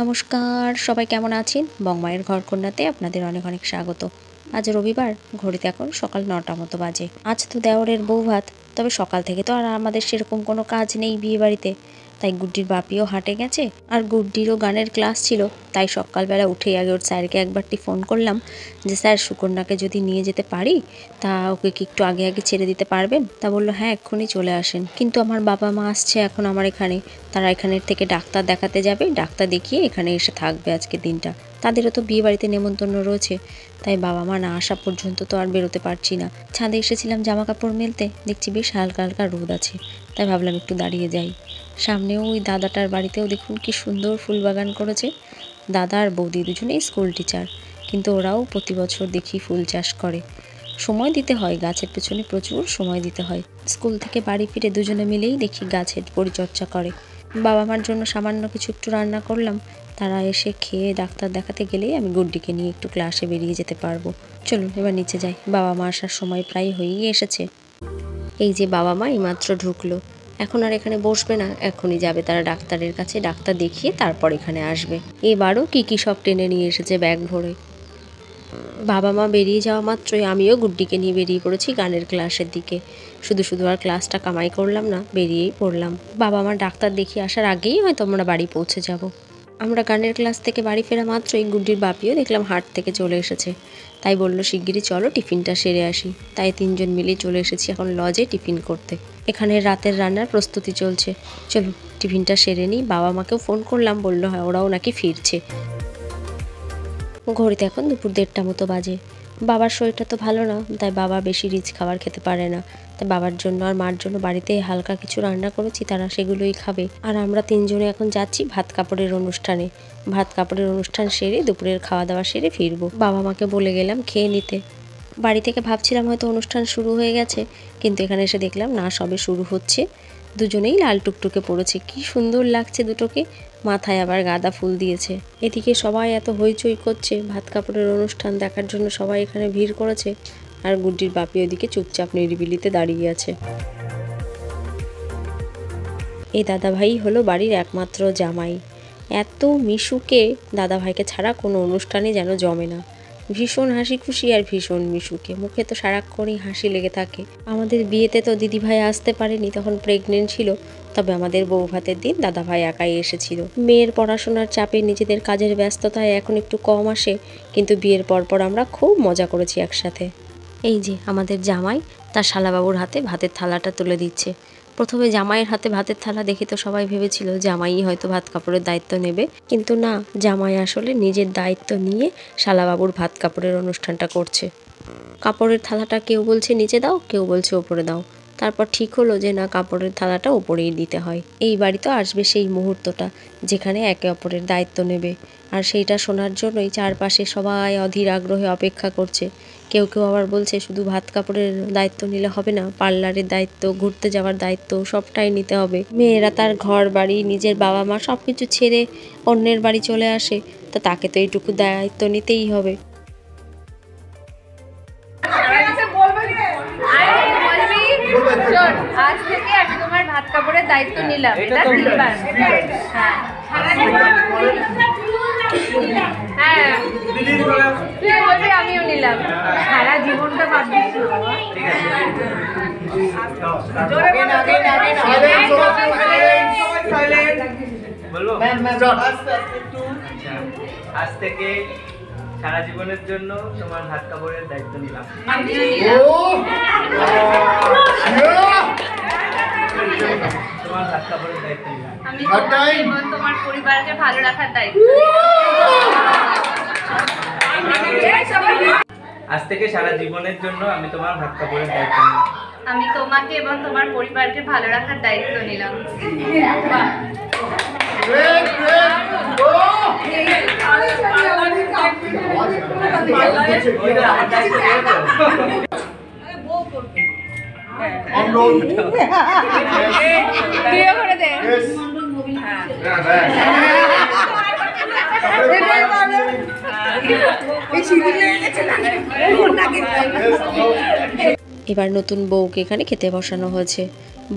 নমস্কার, সবাই কেমন আছেন? বংমায়ের ঘরকন্যাতে আপনাদের অনেক অনেক স্বাগত। আজ রবিবার, ঘড়িতে এখন সকাল ৯টা মতো বাজে। আজ তো দেওরের বউ ভাত, তবে সকাল থেকে তো আর আমাদের সেরকম কোনো কাজ নেই বিয়ে বাড়িতে, তাই গুড্ডির বাপিও হাটে গেছে আর গুড্ডিরও গানের ক্লাস ছিল। তাই সকালবেলা উঠেই আগে ওর স্যারকে একবারটি ফোন করলাম যে স্যার সুকন্যাকে যদি নিয়ে যেতে পারি তা ওকে কি একটু আগে আগে ছেড়ে দিতে পারবেন? তা বললো হ্যাঁ, এক্ষুনি চলে আসেন। কিন্তু আমার বাবা মা আসছে এখন আমার এখানে, তারা এখানের থেকে ডাক্তার দেখাতে যাবে, ডাক্তার দেখিয়ে এখানে এসে থাকবে আজকে দিনটা। তাদেরও তো বিয়ে বাড়িতে নেমন্তন্ন রয়েছে, তাই বাবা মা না আসা পর্যন্ত তো আর বেরোতে পারছি না। ছাদে এসেছিলাম জামা কাপড় মেলতে, দেখছি বেশ হালকা হালকা রোদ আছে, তাই ভাবলাম একটু দাঁড়িয়ে যাই। সামনেও ওই দাদাটার বাড়িতেও দেখুন কি সুন্দর ফুল বাগান করেছে। দাদা আর বৌদি দুজনেই স্কুল টিচার, কিন্তু ওরাও প্রতি বছর দেখি ফুল চাষ করে। সময় দিতে হয়, গাছের পেছনে প্রচুর সময় দিতে হয়। স্কুল থেকে বাড়ি ফিরে দুজনে মিলেই দেখি গাছের পরিচর্যা করে। বাবা মার জন্য সামান্য কিছু একটু রান্না করলাম, তারা এসে খেয়ে ডাক্তার দেখাতে গেলেই আমি গুড্ডিকে নিয়ে একটু ক্লাসে বেরিয়ে যেতে পারবো। চলুন এবার নিচে যাই, বাবা মা আসার সময় প্রায় হয়েই এসেছে। এই যে বাবা মা এইমাত্র ঢুকলো, এখন আর এখানে বসবে না, এখনই যাবে তারা ডাক্তারের কাছে, ডাক্তার দেখিয়ে তারপর এখানে আসবে। এবারও কি সব টেনে নিয়ে এসেছে ব্যাগ ভরে। বাবা মা বেরিয়ে যাওয়া মাত্রই আমিও গুড্ডিকে নিয়ে বেরিয়ে পড়েছি গানের ক্লাসের দিকে। শুধু শুধু আর ক্লাসটা কামাই করলাম না, বেরিয়েই পড়লাম। বাবা মা ডাক্তার দেখিয়ে আসার আগেই হয়তো আমরা বাড়ি পৌঁছে যাব। আমরা গানের ক্লাস থেকে বাড়ি ফেরা মাত্রই গুড্ডির বাপিও দেখলাম হাট থেকে চলে এসেছে, তাই বলল শিগগিরই চলো টিফিনটা সেরে আসি। তাই তিনজন মিলেই চলে এসেছি এখন লজে টিফিন করতে। এখানে রাতের রান্নার প্রস্তুতি চলছে, চলো টিফিনটা সেরে নিই। বাবা মাকেও ফোন করলাম, বললো হ্যাঁ ওরাও নাকি ফিরছে। ঘড়িতে এখন দুপুর 1:30 মতো বাজে। বাবার শরীরটা তো ভালো না, তাই বাবা বেশি রিচ খাবার খেতে পারে না, তাই বাবার জন্য আর মার জন্য বাড়িতে হালকা কিছু রান্না করেছি, তারা সেগুলোই খাবে। আর আমরা তিনজনে এখন যাচ্ছি ভাত কাপড়ের অনুষ্ঠানে। ভাত কাপড়ের অনুষ্ঠান সেরে দুপুরের খাওয়া দাওয়া সেরে ফিরবো। বাবা মাকে বলে গেলাম খেয়ে নিতে। বাড়ি থেকে ভাবছিলাম হয়তো অনুষ্ঠান শুরু হয়ে গেছে, কিন্তু এখানে এসে দেখলাম না, সবে শুরু হচ্ছে। দুজনেই লাল টুকটুকে পড়েছে, কি সুন্দর লাগছে দুটোকে। মাথায় আবার গাঁদা ফুল দিয়েছে। এদিকে সবাই এত হইচই করছে, ভাত কাপড়ের অনুষ্ঠান দেখার জন্য সবাই এখানে ভিড় করেছে। আর গুড্ডির বাপি ওদিকে চুপচাপ নিরিবিলিতে দাঁড়িয়ে আছে। এই দাদাভাই হলো বাড়ির একমাত্র জামাই। এত মিশুকে, দাদাভাইকে ছাড়া কোনো অনুষ্ঠানই যেন জমে না। ভীষণ হাসি খুশি আর ভীষণ মিশুকে, মুখে তো সারাক্ষণই হাসি লেগে থাকে। আমাদের বিয়েতে তো দিদিভাই আসতে পারেনি, তখন প্রেগনেন্ট ছিল। তবে আমাদের বউ ভাতের দিন দাদাভাই একাই এসেছিল। মেয়ের পড়াশোনার চাপে নিজেদের কাজের ব্যস্ততায় এখন একটু কম আসে, কিন্তু বিয়ের পরপর আমরা খুব মজা করেছি একসাথে। এই যে আমাদের জামাই তার শালাবাবুর হাতে ভাতের থালাটা তুলে দিচ্ছে। প্রথমে জামাইয়ের হাতে ভাতের থালা দেখে তো সবাই ভেবেছিল জামাই হয়তো ভাত কাপড়ের দায়িত্ব নেবে, কিন্তু না, জামাই আসলে নিজের দায়িত্ব নিয়ে শালাবাবুর ভাত কাপড়ের অনুষ্ঠানটা করছে। কাপড়ের থালাটা কেউ বলছে নিচে দাও, কেউ বলছে ওপরে দাও। তারপর ঠিক হলো যে না, কাপড়ের থালাটা ওপরেই দিতে হয়। এই বাড়ি তো আসবে সেই মুহূর্তটা যেখানে একে অপরের দায়িত্ব নেবে, আর সেইটা শোনার জন্যই চারপাশে সবাই অধীর আগ্রহে অপেক্ষা করছে। কেউ কেউ আবার বলছে শুধু ভাত কাপড়ের দায়িত্ব নিলে হবে না, পার্লারের দায়িত্ব, ঘুরতে যাওয়ার দায়িত্ব সবটাই নিতে হবে। মেয়েরা তার ঘর বাড়ি, নিজের বাবা মা সব কিছু ছেড়ে অন্যের বাড়ি চলে আসে, তো তাকে তো এইটুকু দায়িত্ব নিতেই হবে। আজ থেকে আমি তোমার ভাত কাপড়ের দায়িত্ব নিলাম। হ্যাঁ তুই বলবি, আমিও নিলাম। সারা জীবনটা বাদ দিচ্ছি। আজ থেকে সারা জীবনের জন্য তোমার ভাত কাপড়ের দায়িত্ব নিলাম। তোমার ভাত কাপড়ের দায়িত্ব নিলাম। আমি তোমার পরিবারকে ভালো রাখার দায়িত্ব। আজ থেকে সারা জীবনের জন্য আমি তোমার ভাত কাপড়ের দায়িত্ব নিলাম। আমি তোমাকে এবং তোমার পরিবারকে ভালো রাখার দায়িত্ব নিলাম। এবার নতুন বউকে এখানে খেতে বসানো হয়েছে।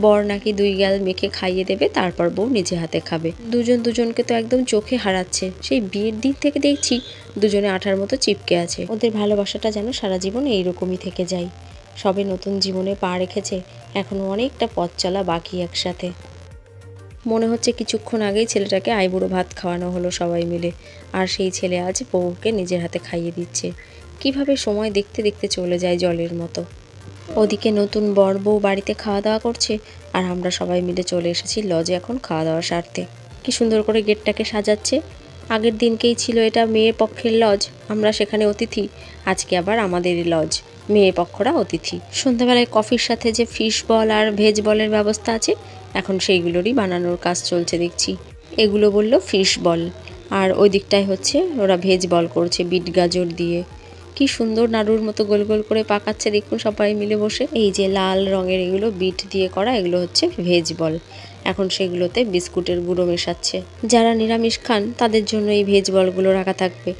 বর নাকি 2 গাল মেখে খাইয়ে দেবে, তারপর বউ নিজে হাতে খাবে। দুজন দুজনকে তো একদম চোখে হারাচ্ছে। সেই বিয়ের দিন থেকে দেখছি দুজনে আঠার মতো চিপকে আছে। ওদের ভালোবাসাটা যেন সারা জীবন এইরকমই থেকে যায়। সবে নতুন জীবনে পা রেখেছে, এখনো অনেকটা পথ চলা বাকি একসাথে। মনে হচ্ছে কিছুক্ষণ আগেই ছেলেটাকে আইবুড়ো ভাত খাওয়ানো হলো সবাই মিলে, আর সেই ছেলে আজ বউকে নিজের হাতে খাইয়ে দিচ্ছে। কিভাবে সময় দেখতে দেখতে চলে যায় জলের মতো। ওদিকে নতুন বর বউ বাড়িতে খাওয়া দাওয়া করছে, আর আমরা সবাই মিলে চলে এসেছি লজে এখন খাওয়া দাওয়ার স্বার্থে। কি সুন্দর করে গেটটাকে সাজাচ্ছে। আগের দিনকেই ছিল এটা মেয়ে পক্ষের লজ, আমরা সেখানে অতিথি। আজকে আবার আমাদেরই লজ, মেয়ে পক্ষরা অতিথি। সন্ধ্যাবেলায় কফির সাথে যে ফিশ বল আর ভেজ বলের ব্যবস্থা আছে, এখন সেইগুলোরই বানানোর কাজ চলছে দেখছি। এগুলো বলল ফিশ বল, আর ওই দিকটায় হচ্ছে ওরা ভেজ বল করছে বিট গাজর দিয়ে। কি সুন্দর নাড়ুর মতো গোল গোল করে পাকাচ্ছে দেখুন সবাই মিলে বসে। এই যে লাল রঙের এগুলো বিট দিয়ে করা, এগুলো হচ্ছে ভেজ বল। এখন সেগুলোতে বিস্কুটের গুঁড়ো মেশাচ্ছে। যারা নিরামিষ খান তাদের জন্য এই ভেজ বলগুলো রাখা থাকবে।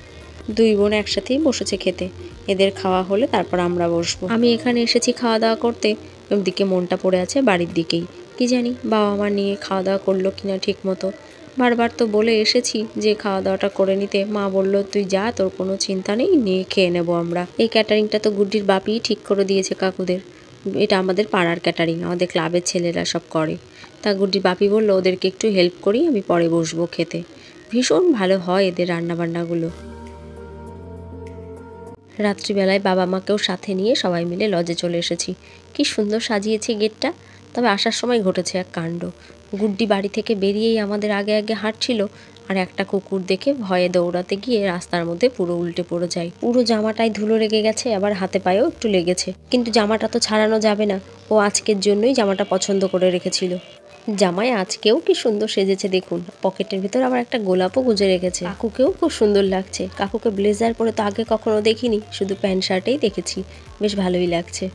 2 বোন একসাথেই বসেছে খেতে। এদের খাওয়া হলে তারপর আমরা বসবো। আমি এখানে এসেছি খাওয়া দাওয়া করতে, ওদিকে মনটা পড়ে আছে বাড়ির দিকেই। কি জানি বাবা মা নিয়ে খাওয়া দাওয়া করলো কিনা ঠিক মতো। বারবার তো বলে এসেছি যে খাওয়া দাওয়াটা করে নিতে, মা বলল তুই যা, তোর কোনো চিন্তা নেই, নিয়ে খেয়ে নেবো আমরা। এই ক্যাটারিংটা তো গুড্ডির বাপিই ঠিক করে দিয়েছে কাকুদের। এটা আমাদের পাড়ার ক্যাটারিং, আমাদের ক্লাবের ছেলেরা সব করে। তা গুড্ডির বাপি বললো ওদেরকে একটু হেল্প করি, আমি পরে বসবো খেতে। ভীষণ ভালো হয় এদের রান্নাবান্নাগুলো। রাত্রিবেলায় বাবা মাকেও সাথে নিয়ে সবাই মিলে লজে চলে এসেছি। কি সুন্দর সাজিয়েছে গেটটা। তবে আসার সময় ঘটেছে এক কাণ্ড। গুড্ডি বাড়ি থেকে বেরিয়েই আমাদের আগে আগে হাঁটছিল, আর একটা কুকুর দেখে ভয়ে দৌড়াতে গিয়ে রাস্তার মধ্যে পুরো উল্টে পড়ে যায়। পুরো জামাটায় ধুলো লেগে গেছে, আবার হাতে পায়েও একটু লেগেছে। কিন্তু জামাটা তো ছাড়ানো যাবে না, ও আজকের জন্যই জামাটা পছন্দ করে রেখেছিল। জামাই আজকেও কি সুন্দর সেজেছে দেখুন, পকেটের ভিতর আবার একটা গোলাপও গুজে রেখেছে। কাকুকেও খুব সুন্দর লাগছে। কাকুকে ব্লেজার পরে তো আগে কখনো দেখিনি, শুধু প্যান্ট শার্টেই দেখেছি। বেশ ভালোই লাগছে।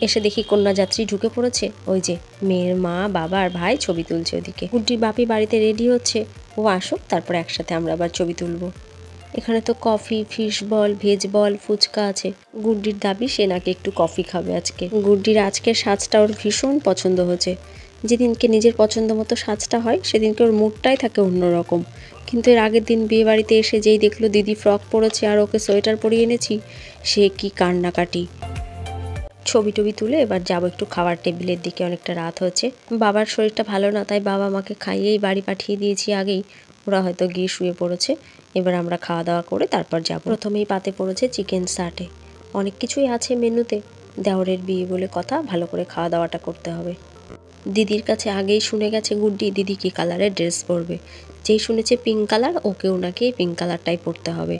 এসে দেখি কন্যাযাত্রী ঢুকে পড়েছে। ওই যে মেয়ের মা, বাবা আর ভাই ছবি তুলছে ওদিকে। গুড্ডির বাপি বাড়িতে রেডি হচ্ছে, ও আসুক তারপর একসাথে আমরা আবার ছবি তুলবো। এখানে তো কফি, ফিশ বল, ভেজ বল, ফুচকা আছে। গুড্ডির দাবি সে নাকি একটু কফি খাবে আজকে। গুড্ডির আজকের সাজটা ওর ভীষণ পছন্দ হয়েছে। যেদিনকে নিজের পছন্দ মতো সাজটা হয় সেদিনকে ওর মুডটাই থাকে অন্যরকম। কিন্তু এর আগের দিন বিয়ে বাড়িতে এসে যেই দেখলো দিদি ফ্রক পরেছে আর ওকে সোয়েটার পরিয়ে এনেছি, সে কি কান্নাকাটি। ছবি টবি তুলে এবার যাবো একটু খাবার টেবিলের দিকে, অনেকটা রাত হচ্ছে। বাবার শরীরটা ভালো না, তাই বাবা মাকে খাইয়েই বাড়ি পাঠিয়ে দিয়েছি আগেই। ওরা হয়তো গিয়ে শুয়ে পড়েছে। এবার আমরা খাওয়া দাওয়া করে তারপর যাব। প্রথমেই পাতে পড়েছে চিকেন সাটে। অনেক কিছুই আছে মেনুতে, দেওরের বিয়ে বলে কথা, ভালো করে খাওয়া দাওয়াটা করতে হবে। দিদির কাছে আগেই শুনে গেছে গুড্ডি দিদি কী কালারের ড্রেস পরবে। যেই শুনেছে পিঙ্ক কালার, ওকেও নাকি এই পিঙ্ক কালারটাই পরতে হবে।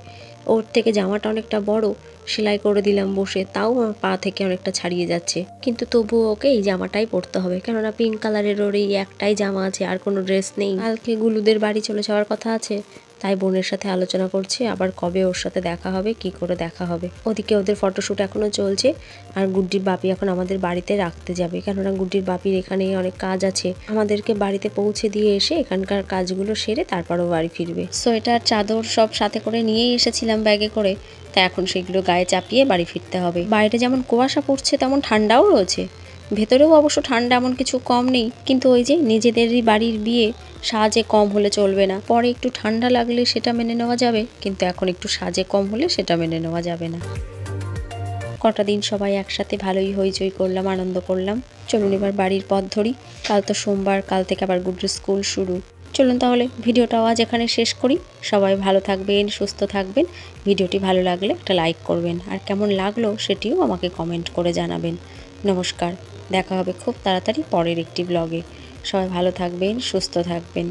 ওর থেকে জামাটা অনেকটা বড়, সেলাই করে দিলাম বসে, তাও আমার পা থেকে অনেকটা ছাড়িয়ে যাচ্ছে। কিন্তু তবুও ওকে এই জামাটাই পরতে হবে, কেননা পিঙ্ক কালারের ওর এই একটাই জামা আছে, আর কোনো ড্রেস নেই। কালকে গুলুদের বাড়ি চলে যাওয়ার কথা আছে, তাই বোনের সাথে আলোচনা করছে আবার কবে ওর সাথে দেখা হবে, কি করে দেখা হবে। ওদিকে ওদের ফটোশ্যুট এখনো চলছে, আর গুড্ডির বাপি এখন আমাদের বাড়িতে রাখতে যাবে, কেননা গুড্ডির বাপির এখানে অনেক কাজ আছে। আমাদেরকে বাড়িতে পৌঁছে দিয়ে এসে এখানকার কাজগুলো সেরে তারপরও বাড়ি ফিরবে। সোয়েটার, চাদর সব সাথে করে নিয়েই এসেছিলাম ব্যাগে করে, তাই এখন সেগুলো গায়ে চাপিয়ে বাড়ি ফিরতে হবে। বাইরে যেমন কুয়াশা পড়ছে তেমন ঠান্ডাও রয়েছে। ভেতরেও অবশ্য ঠান্ডা এমন কিছু কম নেই, কিন্তু ওই যে নিজেদেরই বাড়ির বিয়ে, সাজে কম হলে চলবে না। পরে একটু ঠান্ডা লাগলে সেটা মেনে নেওয়া যাবে, কিন্তু এখন একটু সাজে কম হলে সেটা মেনে নেওয়া যাবে না। কটা দিন সবাই একসাথে ভালোই হইচই করলাম, আনন্দ করলাম। চলুন এবার বাড়ির পথ ধরি। কাল তো সোমবার, কাল থেকে আবার গুড্ডুর স্কুল শুরু। চলুন তাহলে ভিডিওটাও আজ এখানে শেষ করি। সবাই ভালো থাকবেন, সুস্থ থাকবেন। ভিডিওটি ভালো লাগলে একটা লাইক করবেন, আর কেমন লাগলো সেটিও আমাকে কমেন্ট করে জানাবেন। নমস্কার, দেখা হবে খুব তাড়াতাড়ি পরের একটি ব্লগে। সবাই ভালো থাকবেন, সুস্থ থাকবেন।